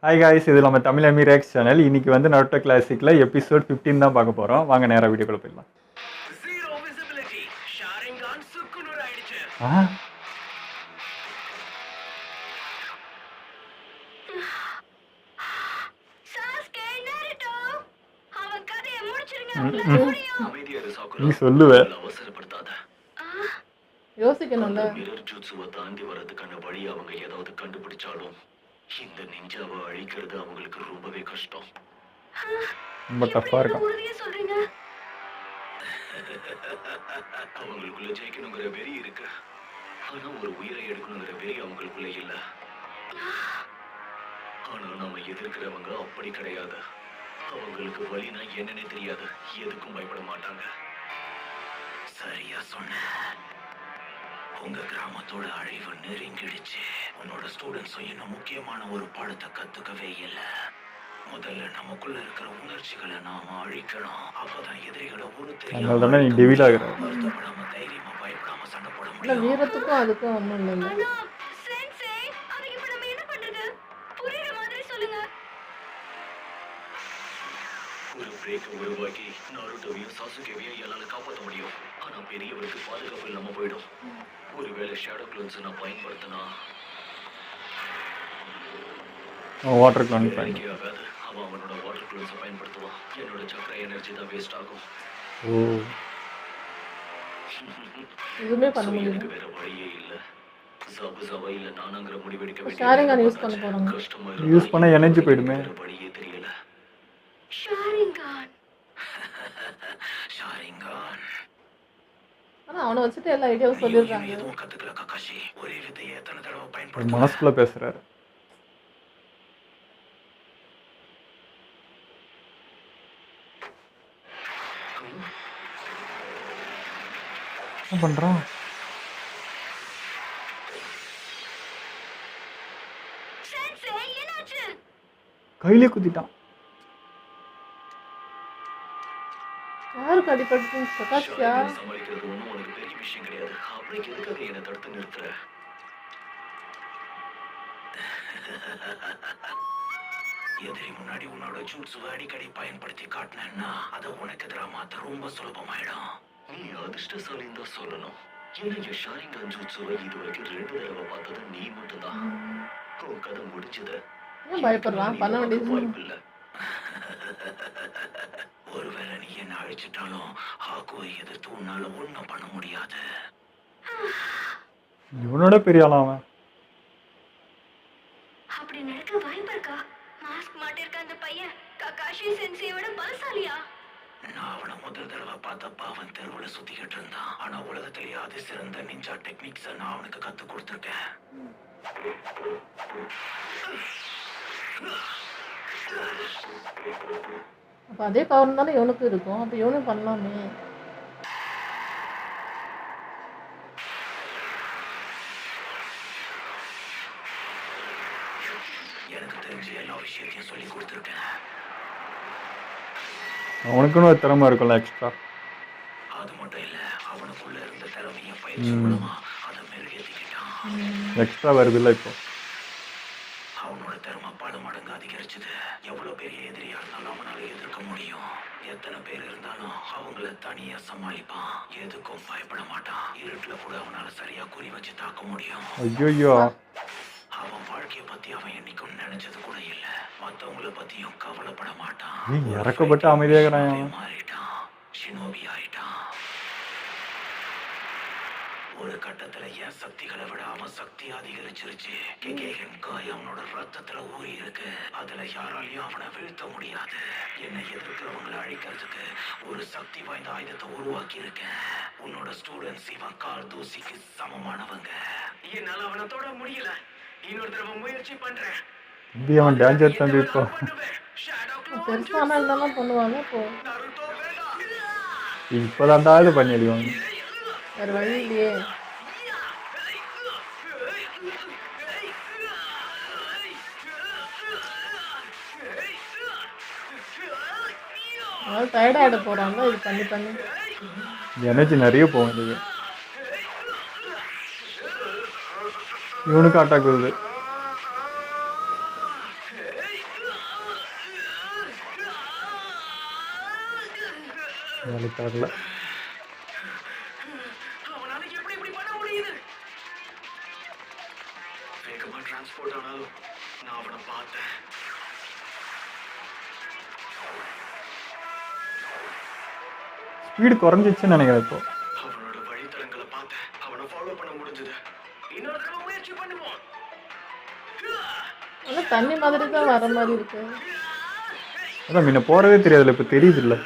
Hi guys, இது நம்ம Tamil Amir X channel. இன்னைக்கு வந்து நருட்டோ கிளாசிக்கில் எபிசோட் 15 தான் பார்க்க போகிறோம். வாங்க நேராக வீடியோக்குள்ள போயிடலாம். நீ சொல்லுவ யோசிக்கணும்ல. தாண்டி வரதுக்கான வழி அவங்க ஏதாவது கண்டுபிடிச்சாலும் இந்த நிஞ்சாவை அழிக்கிறது அவங்களுக்கு ரொம்பவே கஷ்டம். ரொம்ப டஃப்பா இருக்கும். அவங்களுக்குள்ள ஜெயிக்கணுங்கிற வெறி இருக்கு, ஆனா ஒரு உயிரை எடுக்கணுங்கிற வெறி அவங்களுக்குள்ள இல்ல. ஆனா நம்ம எதிர்க்கிறவங்க அப்படி கிடையாது. அவங்களுக்கு வழினா என்னன்னே தெரியாது, எதுக்கும் பயப்பட மாட்டாங்க. சரியா சொன்ன. உங்க கிராமத்தோட அழிவு நெருங்கிடுச்சு. உன்னோட ஸ்டூடெண்ட்ஸும் இன்னும் முக்கியமான ஒரு பாடத்தை கத்துக்கவே இல்லை. முதல்ல நமக்குள்ள இருக்கிற உணர்ச்சிகளை நாம அழிக்கணும். அப்பதான் எதிரிகளை ஒரு தெரியாம தைரியமா பயப்படாம சண்டை போட முடியும். வீரத்துக்கும் அதுக்கும் ஒண்ணும் இல்லை. ஒரு பிரேக் உருவாக்கி நாருட்டோவையும் சாசுகேவையும் என்னால காப்பாற்ற முடியும். ஆனா பெரியவருக்கு பாதுகாப்பு இல்லாம போயிடும். ஒருவேளை ஷேடோ க்ளோன்ஸ் நான் பயன்படுத்தினா வாட்டர் க்ளோன் ஆகாது. அவன் அவனோட வாட்டர் க்ளோன்ஸை பயன்படுத்துவான். என்னோட சக்கர எனர்ஜி தான் வேஸ்ட் ஆகும். எதுவுமே பண்ண முடியல. எனக்கு வேற வழியே இல்ல. சபுசபா இல்ல நானாங்கிற முடிவெடுக்க வேண்டிய ஷேரிங்கான் யூஸ் பண்ண போறாங்க. கஷ்டமா யூஸ் பண்ண எனர்ஜி போயிடுமே. வழியே தெரியல. ஷாரிங்கான் ஆனா அவனை வச்சுட்டு எல்லா ஐடியாவும் சொல்லிடுறாங்க. எதுவும் கத்துக்கல கக்காஷி. ஒரே வித்தையை எத்தனை தடவை பயன்படுத்த மனசுக்குள்ள பேசுறாரு. என்ன பண்றான்? கையிலே குத்திட்டான். யாருக்கு அடிபட்டு பிரகாஷ்யா? சமாளிக்கிறது ஒன்றும் உனக்கு பெரிய விஷயம் கிடையாது. அப்படியே எதுக்காக என்னை தடுத்து நிறுத்துற? எதிரி முன்னாடி உன்னோட ஜூட்ஸுவை அடிக்கடி பயன்படுத்தி காட்டினா அதை உனக்கு எதிராக மாத்த ரொம்ப சுலபமாயிடும். நீ அதிர்ஷ்டசாலின்னு தான் சொல்லணும். ஏன்னா ஷாரிங்கான் ஜூட்ஸுவை இது வரைக்கும் 2 தடவை பார்த்தது நீ மட்டும்தான். உன் கதை முடிச்சது. பயப்படுறான். பண்ண வேண்டியது வாய்ப்பில்லை. ஒருவேளை நீ என்ன அழிச்சிட்டாலும் ஹாக்குவை எதிர்த்து உன்னால ஒண்ணும் பண்ண முடியாது. இவனோட பெரிய ஆளா அவன். அப்படி நடக்க வாய்ப்பு இருக்கா? மாஸ்க் மாட்டிருக்க அந்த பையன் ககாஷி சென்சேயோட பலசாலியா? நான் அவனை முதல் தடவை பார்த்தப்ப அவன் தெருவுல சுத்திக்கிட்டு இருந்தான். ஆனா உலகத்திலேயே அது சிறந்த நிஞ்சா டெக்னிக்ஸ் நான் அவனுக்கு கத்து கொடுத்துருக்கேன். அப்ப அதே பவர் தானே இவனுக்கு இருக்கும். அப்ப இவனும் பண்ணலாமே. எனக்கு தெரிஞ்ச எல்லா விஷயத்தையும் சொல்லி கொடுத்துருக்கேன். அவனுக்குன்னு ஒரு திறமை இருக்கும்ல எக்ஸ்ட்ரா. அது மட்டும் இல்ல, அவனுக்குள்ள இருந்த திறமையை பயிற்சி மூலமா அதை மெருகேற்றிக்கிட்டான். எக்ஸ்ட்ரா வருது இல்லை இப்போ. அவனோட திறமை பல மடங்கு அதிகரிச்சது. எவ்வளவு பெரிய எதிரியா இருந்தாலும் அவனால எதிர்க்க முடியும். எத்தனை பேர் இருந்தாலும் அவங்கள தனியா சமாளிப்பான். எதுக்கும் பயப்பட மாட்டான். இருட்டுல கூட அவனால சரியா குறி வச்சு தாக்க முடியும். ஐயோ, அவன் வாழ்க்கைய பத்தி அவன் என்னைக்கும் நினைச்சது கூட இல்ல. மத்தவங்கள பத்தியும் கவலைப்பட மாட்டான். இறக்கப்பட்டு அமைதியாகிறான். மாறிட்டான். ஷினோபி ஆயிட்டான். ஒரு கட்டத்துல என் சக்திகளை விட அவன் சக்தி அதிகரிச்சிருச்சு. கெகேகன் காய் அவனோட ரத்தத்துல ஊறி இருக்கு. அதுல யாராலையும் அவனை வீழ்த்த முடியாது. என்னை எதிர்க்கிறவங்களை அழிக்கிறதுக்கு ஒரு சக்தி வாய்ந்த ஆயுதத்தை உருவாக்கி இருக்கேன். உன்னோட ஸ்டூடெண்ட்ஸ் இவன் கால் தூசிக்கு சமமானவங்க. என்னால அவனை தொட முடியல. இன்னொரு தடவை முயற்சி பண்றேன். அவன் டேஞ்சர் தம்பி. இப்போ பெருசான இருந்தாலும் பண்ணுவாங்க. இப்பதான்டா இது பண்ணி அடிவாங்க. வேற வழி இல்லையே. டயர்டாயிட போறாங்க இது பண்ணி பண்ணி. எனர்ஜி நிறைய போகும் இதுக்கு. இவனுக்கு அட்டாக் வருது. வேலைக்கு ஆகல. அவனால எப்படி இப்படி பண்ண முடியுது? வேகமா டிரான்ஸ்போர்ட் ஆனாலும் நான் அவனை பார்த்தேன். ஸ்பீடு குறைஞ்சிச்சுன்னு நினைக்கிறேன் இப்போ. அவனோட வழித்தடங்களை பார்த்தேன். அவனை ஃபாலோ பண்ண முடிஞ்சது. இன்னொரு தடவை முயற்சி பண்ணுவோம். ஆனால் தண்ணி மாதிரி தான் வர மாதிரி இருக்கு. அதான் முன்ன போகிறதே தெரியாதுல்ல, இப்போ தெரியுது இல்லை.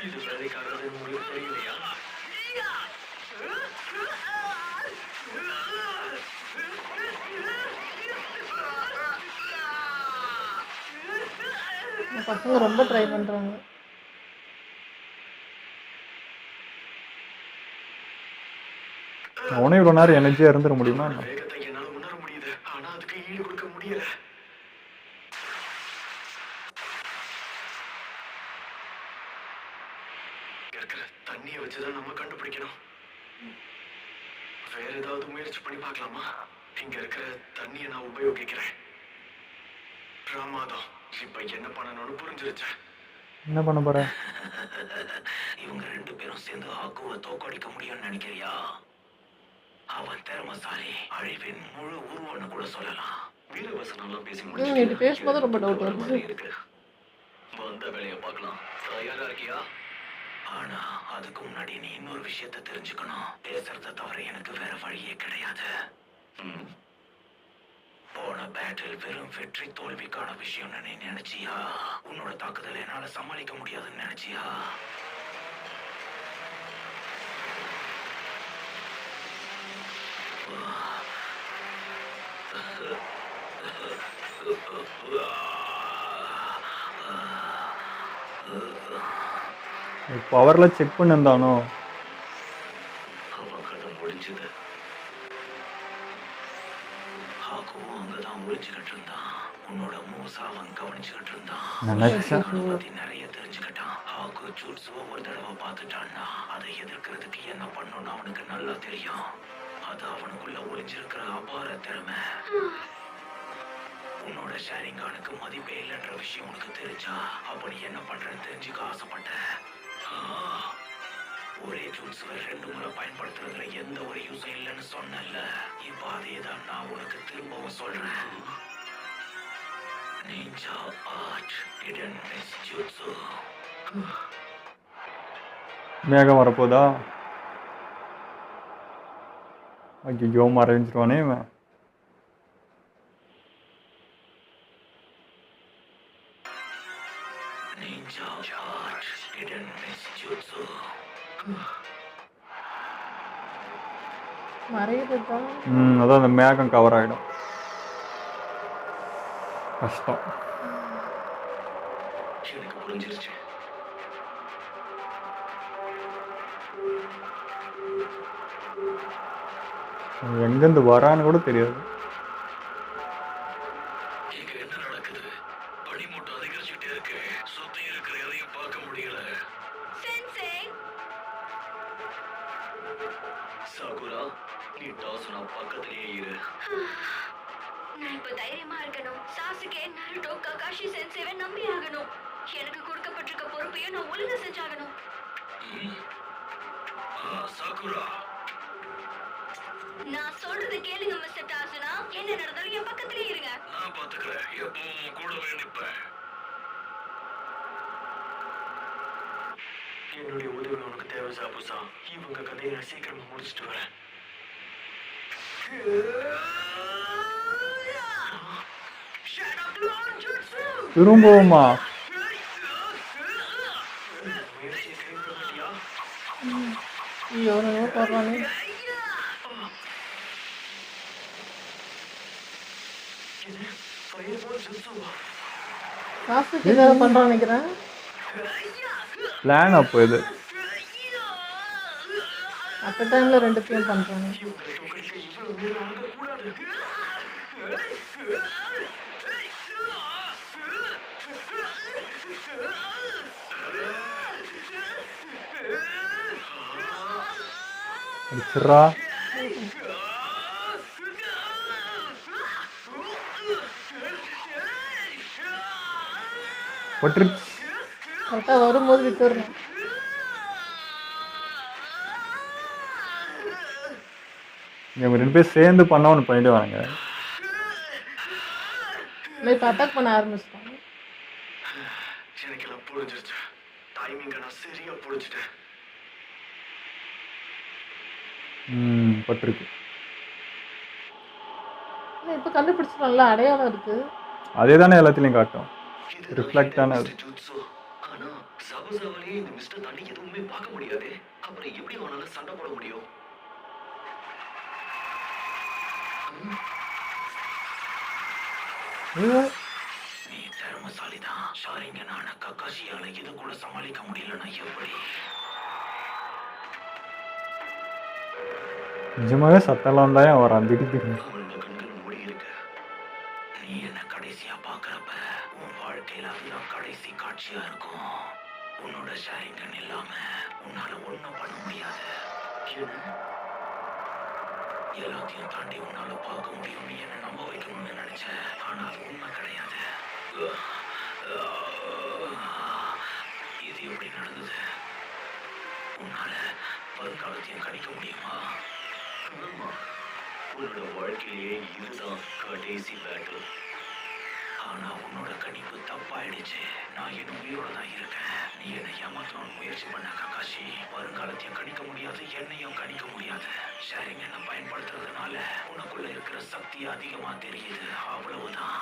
இது வேலைக்காரது உங்களுக்கு தெரியலையா? இந்த பசங்க ரொம்ப ட்ரை பண்ணுறாங்க. அவனே இவ்வளோ நேரம் எனர்ஜியாக இருந்துட முடியுமா என்ன? வேகத்தை என்னால உணர முடியுது. ஆனா அதுக்கு ஈடு கொடுக்க முடியல. இருக்கிற தண்ணியை வச்சுதான் நம்ம கண்டுபிடிக்கணும். வேற ஏதாவது முயற்சி பண்ணி பார்க்கலாமா? இங்க இருக்கிற தண்ணியை நான் உபயோகிக்கிறேன். ராமாதம் இப்ப என்ன பண்ணணும்னு புரிஞ்சிருச்சு. என்ன பண்ண போற? இவங்க ரெண்டு பேரும் சேர்ந்து ஆக்குவை தோக்கடிக்க முடியும்னு நினைக்கிறியா? அவன் திறமசாலி, அழிவின் முழு உருவன்னு கூட சொல்லலாம். வீரவசனம்லாம் பேசி இது பேசும்போது ரொம்ப டவுட் வருது. இருக்கு. வந்த வேலையை பார்க்கலாம். தயாரா இருக்கியா? ஆனா அதுக்கு முன்னாடி நீ இன்னொரு விஷயத்தை தெரிஞ்சுக்கணும். பேசுறத தவிர எனக்கு வேற வழியே கிடையாது. போன பேட்டில் வெறும் வெற்றி தோல்விக்கான விஷயம்னு நீ நினைச்சியா? உன்னோட தாக்குதலை என்னால சமாளிக்க முடியாதுன்னு நினைச்சியா? பவரில் செக் பண்ணிருந்தானோ? அவன் கதை முடிஞ்சது. ஹாக்குவும் அங்கதான் ஒளிச்சுக்கிட்டு இருந்தான். உன்னோட மூசா அவன் கவனிச்சுக்கிட்டு இருந்தான். நினைச்சேன். அவனை பத்தி நிறைய தெரிஞ்சுக்கிட்டான். ஹாக்கு ஜூட்ஸுவை ஒரு தடவை பார்த்துட்டான்னா அதை எதிர்க்கிறதுக்கு என்ன பண்ணணும்னு அவனுக்கு நல்லா தெரியும். அது அவனுக்குள்ள ஒளிஞ்சிருக்கிற அபார திறமை. உன்னோட ஷேரிங்கானுக்கு மதிப்பே இல்லைன்ற விஷயம் உனக்கு தெரிஞ்சா அப்ப நீ என்ன பண்றன்னு தெரிஞ்சுக்க ஆசைப்பட்ட. ஒரே ஜூட்ஸுவை 2 முறை பயன்படுத்துறதுல எந்த ஒரு யூஸும் இல்லைன்னு சொன்னல. இப்ப அதேதான் நான் உனக்கு திரும்பவும் சொல்றேன். Ninja art hidden mist jutsu. மேகம் வரப்போதா? ஐயோ மறைஞ்சிருவானே இவன். Ninja art hidden mist jutsu. மறையுது தான். அதான் அந்த மேகம் கவர் ஆகிடும். கஷ்டம். எனக்கு புரிஞ்சிருச்சு. எங்கேருந்து வரான்னு கூட தெரியாது. இங்க என்ன நடக்குது? பனிமூட்டம் அதிகரிச்சுட்டே இருக்கு. சுத்தி இருக்கிற எதையும் பார்க்க முடியல. சென்சே சாகுரா, நீ டாசுனா பக்கத்திலேயே இரு. நான் இப்ப தைரியமா இருக்கணும். சாசுகே, நருட்டோ, ககாஷி சென்சேவை நம்பி ஆகணும். எனக்கு கொடுக்கப்பட்டிருக்க பொறுப்பையும் நான் ஒழுங்கா செஞ்சாகணும். சாகுரா, நான் சொல்றதை கேளுங்க மிஸ்டர் டாசுனா. என்ன நடந்தாலும் என் பக்கத்திலேயே இருங்க. நான் பாத்துக்கிறேன். எப்பவும் கூடவே நிப்பேன். என்னுடைய உதவி உனக்கு தேவை சாபுசா. இவங்க கதையை நான் சீக்கிரமா முடிச்சுட்டு வரேன். திரும்பவுமா? முயற்சியை கைவிட மாட்டியா? ஐயோ என்னமோ போடுறானே. காசுக்கு ஏதாவது பண்ணுறான்னு நினைக்கிறேன். பிளான் அப்போ இது. அட் டைமில் 2த்தையும் பண்ணுறாங்க. அடிச்சிட்றா. பட்டுருச்சு. கரெக்டாக வரும்போது விட்டுறணும். இவங்க 2 பேரும் சேர்ந்து பண்ண ஒன்று பண்ணிடுவாங்க. இப்போ அட்டாக் பண்ண ஆரம்பிச்சிட்டாங்க. எனக்கெல்லாம் புரிஞ்சிருச்சு. டைமிங்கை நான் சரியா புரிஞ்சுட்டேன். பட்டிருக்கு. இப்போ கண்டுபிடிச்சிட்டோம்ல, அடையாளம் இருக்கு. அதே தானே எல்லாத்துலேயும் காட்டும். ரிஃப்ளெக்ட் தானே அது. ஆனா சபசபலையே இந்த மிஸ்டர் தண்ணி எதுவுமே பார்க்க முடியாது. அப்புறம் எப்படி அவனால சண்டை போட முடியும்? நீ திறமசாலிதான். ஷாரிங்க நான கக்காஷியால இது கூட சமாளிக்க முடியலன்னா எப்படி? நிஜமாவே சத்தம்லாம் தான் வரான் திடீர்னு. அவனோட கண்கள் மூடி இருக்கு. நீ என்ன கடைசியா பாக்குறப்ப உன் வாழ்க்கையில அதுதான் கடைசி காட்சியா இருக்கும். உன்னோட ஷாரிங்கன் இல்லாம உன்னால ஒண்ணும் பண்ண முடியாது. எல்லாத்தையும் தாண்டி உன்னால பார்க்க முடியும். நீ என்ன நம்ப வைக்கணும்னு நினைச்சேன். ஆனா அது உண்மை கிடையாது. இது எப்படி நடந்தது? உன்னால வருங்காலத்தையும் கணிக்க முடியுமா? ஆமா. உன்னோட வாழ்க்கையிலேயே இதுதான் கடைசி பேட்டில். ஆனா உன்னோட கணிப்பு தப்பாயிடுச்சு. நான் என் உயிரோட தான் இருக்கேன். நீ என்னை ஏமாற்றணும்னு முயற்சி பண்ண கக்காஷி. வருங்காலத்தையும் கணிக்க முடியாது, என்னையும் கணிக்க முடியாது. ஷேரிங் என்ன பயன்படுத்துறதுனால உனக்குள்ள இருக்கிற சக்தி அதிகமா தெரியுது. அவ்வளவுதான்.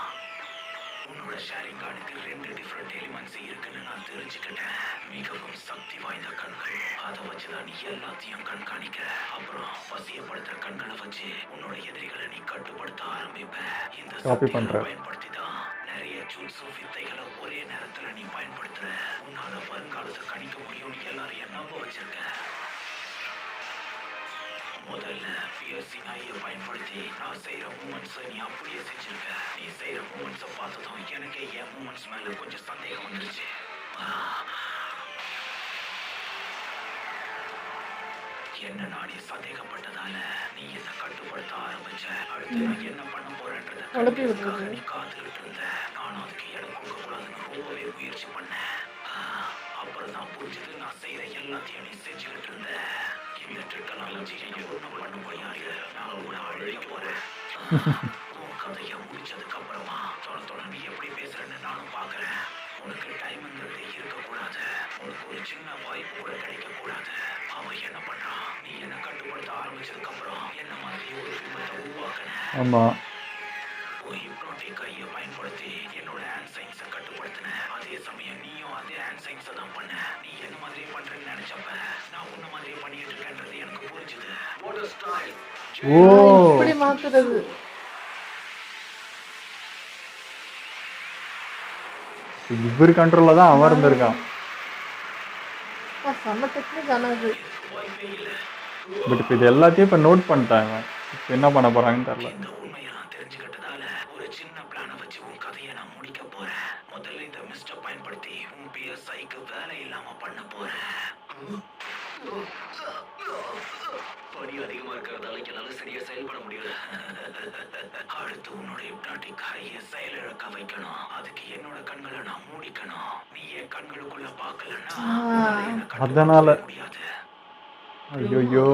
உன்னோட ஷேரிங் கார்டுக்கு 2 டிஃப்ரெண்ட் எலிமெண்ட்ஸ் இருக்குன்னு நான் தெரிஞ்சுக்கிட்டேன். மிகவும் சக்தி வாய்ந்த கண்கள். அதை வச்சுதான் நீ எல்லாத்தையும் கண்காணிக்கிற. அப்புறம் வசியப்படுத்துற கண்களை வச்சு உன்னோட எதிரிகளை நீ கட்டுப்படுத்த ஆரம்பிப்ப. இந்த சக்தியை பயன்படுத்தி தான் நிறைய ஜூட்ஸு வித்தைகளை ஒரே நேரத்துல நீ பயன்படுத்துற. உன்னால வருங்காலத்தை கணிக்க முடியும்னு எல்லாரையும் நம்ப வச்சிருக்க. முதல்ல பியர்சிங் ஐயை பயன்படுத்தி நான் செய்யற மூமெண்ட்ஸை நீ அப்படியே செஞ்சிருக்க. நீ செய்யற மூமெண்ட்ஸை பார்த்ததும் எனக்கு என் மூமெண்ட்ஸ் மேல கொஞ்சம் சந்தேகம் வந்துருச்சு. என்ன நானே சந்தேகப்பட்டதால நீ என்ன கட்டுப்படுத்த ஆரம்பிச்ச. அடுத்து நான் என்ன பண்ண போறேன்றத நீ காத்துக்கிட்டு இருந்த. நானும் அதுக்கு இடம் கொடுக்க கூடாதுன்னு ரொம்பவே முயற்சி பண்ணேன். அப்புறம் தான் புரிஞ்சது நான் செய்யற எல்லாத்தையும் நீ செஞ்சுக்கிட்டு இருந்த. இந்த ட்ரிக்கெல்லாம் வச்சு ஒன்றும் பண்ண முடியாது. நான் உன்னை அழிக்க போறேன். உன் கதையை முடிச்சதுக்கு அப்புறமா தொடர்ந்து எப்படி பேசுறேன்னு நானும் பாக்குறேன். உனக்கு டைம்ங்கிறது இருக்கக்கூடாது. உனக்கு ஒரு சின்ன வாய்ப்பு கூட கிடைக்க கூடாது. அவன் என்ன பண்றான்? நீ என்ன கட்டுப்படுத்த ஆரம்பிச்சதுக்கு அப்புறம் என்ன மாதிரி ஒரு பிம்பத்தை உருவாக்குன. ஆமா. உன் ஹிப்னோட்டிக் கையை பயன்படுத்தி என்னோட ஹேண்ட் சயின்ஸை கட்டுப்படுத்தின. அதே சமயம் நீயும் அதே ஹேண்ட் சயின்ஸை தான் பண்ண. நீ என்ன மாதிரி பண்றேன்னு நினைச்சப்ப நான் உன்ன மாதிரியே பண்ணிட்டு இருக்கேன்றது எனக்கு புரிஞ்சுது. What a style. ஓ, இப்படி மாத்துறது. இவர் கண்ட்ரோல்ல தான் அவன் இருந்திருக்கான். செம்ம டெக்னிக் ஆனது. வாய்ப்பே இல்லை. பட் இப்போ இது எல்லாத்தையும் இப்போ நோட் பண்ணிட்டாங்க. இப்போ என்ன பண்ண போறாங்கன்னு தெரியல. இந்த உண்மையெல்லாம் தெரிஞ்சுக்கிட்டதால ஒரு சின்ன பிளானை வச்சு உன் கதையை நான் முடிக்க போறேன். முதல்ல இந்த மிஸ்டர் பயன்படுத்தி உன் பிஎஸ்ஐக்கு வேலை இல்லாம பண்ண போறேன். பணி அதிகமா இருக்கிறதால என்னால சரியா செயல்பட முடியல. அடுத்து உன்னோட ஹிப்னாட்டிக் கையை செயலிழக்க வைக்கணும். அதுக்கு என்னோட கண்களை நான் மூடிக்கணும். நீ என் கண்களுக்குள்ள பார்க்கலன்னா அதனால முடியாது. ஐயோ,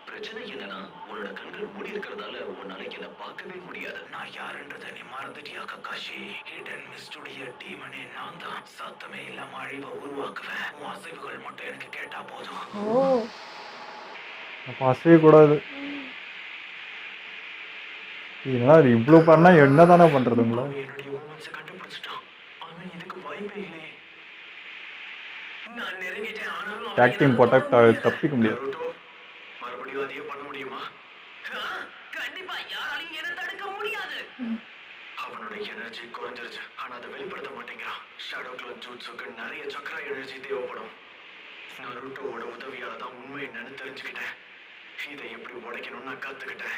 பிரச்சனை என்னன்னா உன்னோட கண்கள் மூடி இருக்கிறதால உன்னால என்ன பார்க்கவே முடியாது. நான் யாருன்றதை நீ மறந்துட்டியா கக்காஷி? ஹிடன் மிஸ்டுடைய டீமனே நான் தான். சத்தமே இல்லாம அழிவை உருவாக்குவேன். உன் அசைவுகள் மட்டும் எனக்கு கேட்டா போதும். ஓ, அப்போ அசையக்கூடாது. இதனால அது இவ்வளோ பண்ணா என்ன தானே பண்றது உங்கள? என்னுடைய மூமெண்ட்ஸை கண்டுபிடிச்சிட்டான். அவன் இதுக்கு வாய்ப்பே இல்லை. நான் நெருங்கிட்டேன். ஆனாலும் டேக் டீம் போட்டா தப்பிக்க முடியாது. மறுபடியும் அதையே பண்ண முடியுமா? கண்டிப்பா யாராலையும் என்ன தடுக்க முடியாது. அவனோட எனர்ஜி குறைஞ்சிருச்சு. ஆனா அதை வெளிப்படுத்த மாட்டேங்கிறான். ஷேடோ கிளான் ஜூட்ஸுக்கு நிறைய சக்ரா எனர்ஜி தேவைப்படும். நருட்டோவோட உதவியால தான் உண்மை என்னன்னு தெரிஞ்சுக்கிட்டேன். இதை எப்படி உடைக்கணும்னு நான் கத்துக்கிட்டேன்.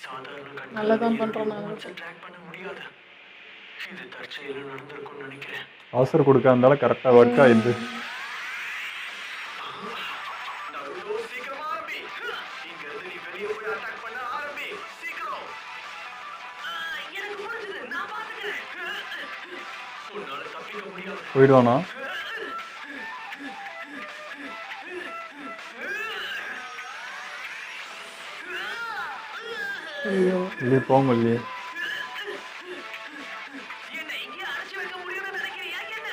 சாதாரண நல்லதான் பண்றோம் நாங்க. கண்கள் ட்ராக் பண்ண முடியாது. இது தற்செயலா நடந்திருக்கும்னு நினைக்கிறேன். அவசரம் கொடுக்க இருந்தாலும் கரெக்டாக ஒர்க் ஆயிடுது. நருட்டோ சீக்கிரமா ஆரம்பி. இங்க இருந்து நீ வெளியே போய் அட்டாக் பண்ண ஆரம்பி. சீக்கிரம். எனக்கு புரிஞ்சுது. நான் பாத்துக்கிறேன். உன்னால தப்பிக்க முடியாது. போயிடுவானா? ஐயோ இல்லையே, போக முடியலையே. என்னை இங்கே அடைச்சு வைக்க முடியும்னு நினைக்கிறியா என்ன?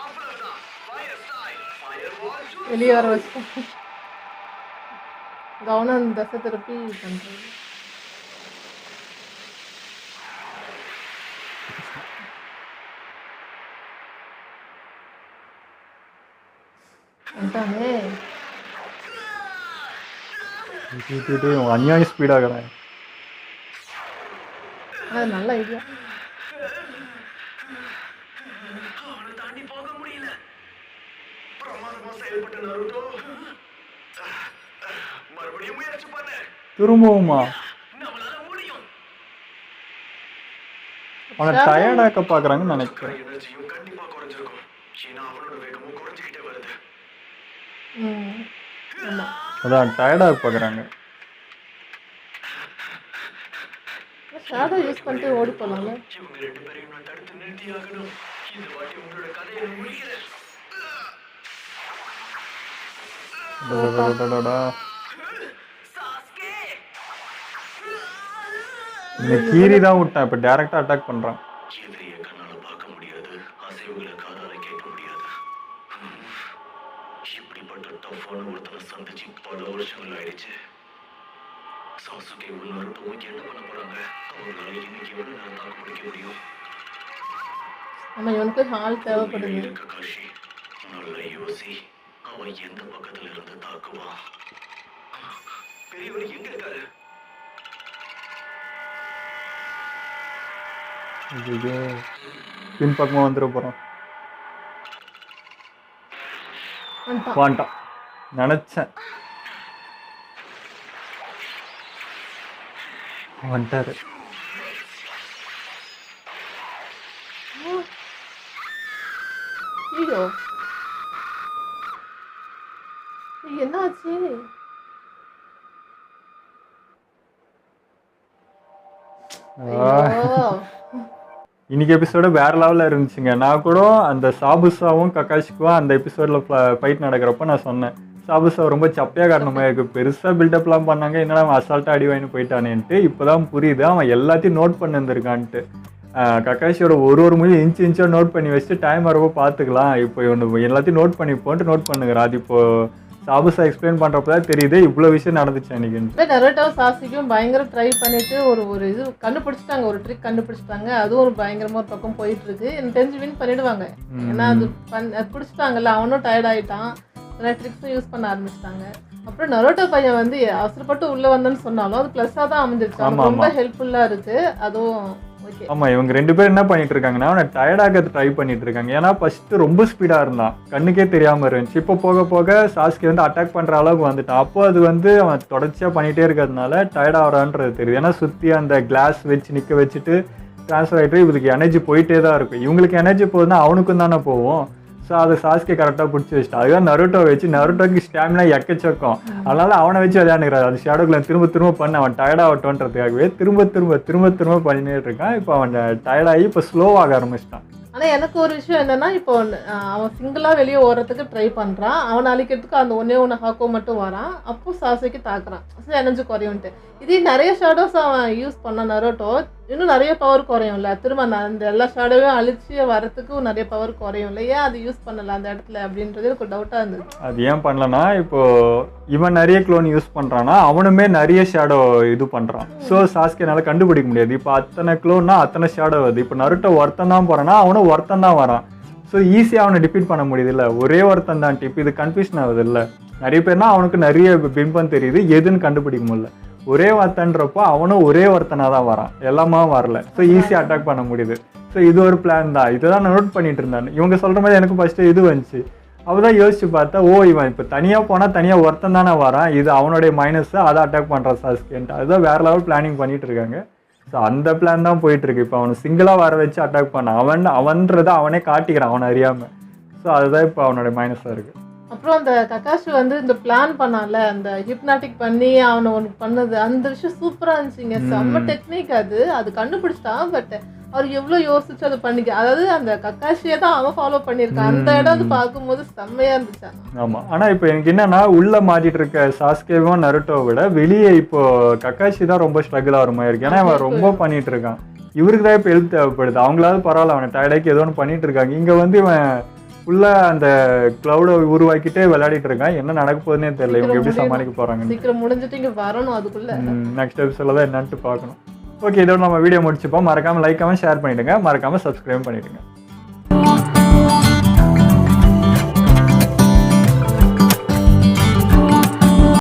அவ்வளவுதான். Fire style. Fireball shoot. வெளியே வர வச்சு கவனம் தசை திருப்பி பண்றது. வந்துட்டானே. அநியாய ஸ்பீடாகிறேன். அது நல்ல ஐடியா. அவனை தாண்டி போக முடியல. பிரமாதமா செயல்பட்ட நருட்டோ. மறுபடியும் முயற்சி பண்ணு. திரும்பவுமா? நம்மளால முடியும். அவனை டயர்டாக்க பார்க்குறாங்கன்னு நினைக்கிறேன். எனர்ஜியும் கண்டிப்பா குறைஞ்சிருக்கும். ஏன்னா அவனோட வேகமும் குறைஞ்சிக்கிட்டே வருது. ஆமா அதான் டயர்டாக பார்க்குறாங்க. ஷேடோ யூஸ் பண்ணிட்டு ஓடி போகலாம்ல. இவங்க ரெண்டு பேரையும் நான் தடுத்து நிறுத்தி ஆகணும். இந்த வாட்டி உங்களோட கதையை முடிக்கிறேன். சாஸ்கே. இந்த கீரி தான் விட்டான், இப்போ டேரெக்டாக அட்டாக் பண்ணுறான். எதிரியை கண்ணால பார்க்க முடியாது, அசைவுகளை காதால கேட்க முடியாது. இப்படிப்பட்ட டஃப்பான ஒருத்தரை சந்திச்சு பல வருஷங்கள் ஆயிடுச்சு. சாசுகே நருட்டோவும் என்ன பண்ண போறாங்க? அவங்களால இன்னைக்கு எவ்வளவு நேரம் தாக்கு பிடிக்க முடியும்? நம்ம இவனுக்கு ஹால் தேவைப்படுது. இல்ல ககாஷி, நல்ல யோசி. அவன் எந்த பக்கத்துல இருந்து தாக்குவான்? பெரியவர் எங்க இருக்காரு? ஐயோ, பின்பக்கமாக வந்துட போகிறான். வந்துட்டான். வாண்டான் நினச்சேன். வந்துட்டாரு. ஐயோ என்ன ஆச்சு? ஐயோ இன்னைக்கு எபிசோடு வேற லெவலில் இருந்துச்சுங்க. நான் கூட அந்த சாபுசாவும் கக்காஷிக்கும் அந்த எபிசோடில் ஃபைட் நடக்கிறப்ப நான் சொன்னேன், சாபுசா ரொம்ப சப்பையாக காரணமாக இருக்குது, பெருசாக பில்டப்லாம் பண்ணாங்க, என்னடா அவன் அசால்ட்டாக அடி வாங்கி போயிட்டானேன்ட்டு. இப்போ தான் புரியுது அவன் எல்லாத்தையும் நோட் பண்ணிருந்துருக்கான்ட்டு. கக்காஷியோட ஒரு மொழி இன்ச்சாக நோட் பண்ணி வச்சுட்டு டைம் வரப்போ பார்த்துக்கலாம், இப்போ இவனு எல்லாத்தையும் நோட் பண்ணி போன்ட்டு நோட் பண்ணுங்கிறான். அது இப்போ சாபுசா எக்ஸ்பிளைன் பண்ணுறப்ப தான் தெரியுது இவ்வளோ விஷயம் நடந்துச்சு அன்றைக்கி. நருட்டோவும் சாசுகேவும் பயங்கர ட்ரை பண்ணிட்டு ஒரு இது கண்டுபிடிச்சிட்டாங்க, ஒரு ட்ரிக் கண்டுபிடிச்சிட்டாங்க. அதுவும் ஒரு பயங்கரமாக ஒரு பக்கம் போயிட்டு இருக்கு. எனக்கு தெரிஞ்சு வின் பண்ணிடுவாங்க. ஏன்னா அது பிடிச்சிட்டாங்கல்ல, அவனும் டயர்ட் ஆகிட்டான், நிறைய ட்ரிக்ஸும் யூஸ் பண்ண ஆரம்பிச்சிட்டாங்க. அப்புறம் நருட்டோ பையன் வந்து அவசரப்பட்டு உள்ளே வந்தேன்னு சொன்னாலும் அது ப்ளஸ்ஸாக தான் அமைஞ்சிருச்சு. அவனுக்கு ரொம்ப ஹெல்ப்ஃபுல்லாக இருக்குது. அதுவும் ஓகே. ஆமாம், இவங்க ரெண்டு பேரும் என்ன பண்ணிட்டு இருக்காங்கன்னா அவனை டயர்டாக ட்ரை பண்ணிட்டு இருக்காங்க. ஏன்னா ஃபர்ஸ்ட்டு ரொம்ப ஸ்பீடாக இருந்தான், கண்ணுக்கே தெரியாமல் இருந்துச்சு. இப்போ போக போக சாஸ்கே வந்து அட்டாக் பண்ணுற அளவுக்கு வந்துட்டான். அப்போ அது வந்து அவன் தொடர்ச்சியாக பண்ணிகிட்டே இருக்கிறதுனால டயர்ட் ஆகிறான்றது தெரியுது. ஏன்னா சுற்றி அந்த கிளாஸ் வச்சு நிற்க வச்சுட்டு ட்ரான்ஸ்ஃபர் ஆகிட்டு இவருக்கு எனர்ஜி போயிட்டே தான் இருக்கும். இவங்களுக்கு எனர்ஜி போகுதுன்னா அவனுக்கும் தானே போகும். ஸோ அதை சாஸ்கே கரெக்டாக பிடிச்சி வச்சுட்டான். அதுதான் நருட்டோ வச்சு, நருட்டோக்கு ஸ்டாமினா எக்கச்சக்கம், அதனால அவனை வச்சு விளையாண்டுக்கிறாரு. அந்த ஷேடோக்குள்ள திரும்ப பண்ண அவன் டயர்டாகட்டோன்றதுக்காகவே திரும்ப பண்ணிட்டே இருக்கான். இப்போ அவன் டயர்டாகி இப்போ ஸ்லோவாக ஆரம்பிச்சிட்டான். ஆனால் எனக்கு ஒரு விஷயம் என்னன்னா, இப்போ அவன் சிங்கிளாக வெளியே ஓடுறதுக்கு ட்ரை பண்ணுறான். அவனை அழிக்கிறதுக்கு அந்த ஒன்று ஹாக்கோ மட்டும் வரான். அப்போ சாசுகே தாக்குறான், எனர்ஜி குறையும்ட்டு. இதே நிறைய ஷேடோஸ் அவன் யூஸ் பண்ண நருட்டோ இன்னும் நிறைய பவர் குறையும்ல. திரும்ப அந்த எல்லா ஷேடோவையும் அழிச்சு வரத்துக்கும் நிறைய பவர் குறையும்ல. ஏன் அது யூஸ் பண்ணல அந்த இடத்துல அப்படின்றது எனக்கு டவுட்டாக இருந்தது. அது ஏன் பண்ணலன்னா, இப்போ இவன் நிறைய க்ளோன் யூஸ் பண்ணுறான்னா அவனுமே நிறைய ஷேடோ இது பண்ணுறான். ஸோ சாஸ்கேனால கண்டுபிடிக்க முடியாது. இப்போ அத்தனை க்ளோன்னா அத்தனை ஷேடோ வருது. இப்போ நருட்டோ ஒருத்தன் தான் போகிறான்னா அவனும் ஒருத்தன் தான் வரான். ஸோ ஈஸியாக அவனை டிஃபீட் பண்ண முடியுது இல்லை, ஒரே ஒருத்தன் தான் டிப். இது கன்ஃபியூஷன் ஆகுது இல்லை. நிறைய பேர்னா அவனுக்கு நிறைய பிம்பம் தெரியுது, எதுன்னு கண்டுபிடிக்க முடியல. ஒரே ஒருத்தன்றப்போ அவனும் ஒரே ஒருத்தனாக தான் வரான், எல்லாமே வரல. ஸோ ஈஸியாக அட்டாக் பண்ண முடியுது. ஸோ இது ஒரு பிளான் தான். இதை தான் நான் நோட் பண்ணிட்டு இருந்தான். இவங்க சொல்கிற மாதிரி எனக்கு ஃபஸ்ட்டு இது வந்துச்சு. அப்போதான் யோசிச்சு பார்த்தா, ஓ இவன் இப்போ தனியாக போனால் தனியாக ஒருத்தன் தானே வரான், இது அவனுடைய மைனஸ், அதை அட்டாக் பண்ணுறான் சாஸ்கேன்ட்டு. அதுதான் வேறு லெவல் பிளானிங் பண்ணிட்டு இருக்காங்க. ஸோ அந்த பிளான் தான் போயிட்டுருக்கு. இப்போ அவனை சிங்கிளாக வர வச்சு அட்டாக் பண்ண அவன்றதை அவனே காட்டிக்கிறான் அவனை அறியாமல். ஸோ அதுதான் இப்போ அவனுடைய மைனஸாக இருக்குது. அப்புறம் அந்த கக்காஷி வந்து இந்த பிளான் பண்ணால, அந்த ஹிப்னாட்டிக் பண்ணி அவனை ஒன்று பண்ணது, அந்த விஷயம் சூப்பராக இருந்துச்சுங்க. செம்ம டெக்னிக் அது கண்டுபிடிச்சிட்டான். பட் அவர் எவ்வளோ யோசிச்சு அதை பண்ணிக்க, அதாவது அந்த கக்காஷியை தான் அவன் ஃபாலோ பண்ணியிருக்கான். அந்த இடம் அது பார்க்கும்போது செம்மையா இருந்துச்சு. ஆமா, ஆனா இப்போ எனக்கு என்னன்னா உள்ள மாட்டிட்டு இருக்க சாஸ்கேவும் நருட்டோவை விட வெளியே இப்போ கக்காஷி தான் ரொம்ப ஸ்ட்ரகிள் ஆகிற மாதிரி இருக்கு. ஏன்னா அவன் ரொம்ப பண்ணிட்டு இருக்கான். இவருக்கு தான் இப்போ ஹெல்ப் தேவைப்படுது. அவங்களாவது பரவாயில்ல, அவனை டயர்டாக்கி ஏதோ ஒன்று பண்ணிட்டு இருக்காங்க. இங்க வந்து இவன் ஃபுல்லா அந்த கிளவுடை உருவாக்கிட்டே விளையாடிட்டு இருக்கான். என்ன நடக்க போகுதுன்னே தெரியல, இவங்க எப்படி சமாளிக்க போறாங்க. சீக்கிரம் முடிஞ்சிட்டு இங்க வரணும், அதுக்குள்ள நெக்ஸ்ட் எபிசோட்ல தான் என்னன்ட்டு பார்க்கணும். ஓகே, இதோட நம்ம வீடியோ முடிச்சுப்போம். மறக்காம லைக் ஷேர் பண்ணிடுங்க, மறக்காம சப்ஸ்கிரைப் பண்ணிடுங்க.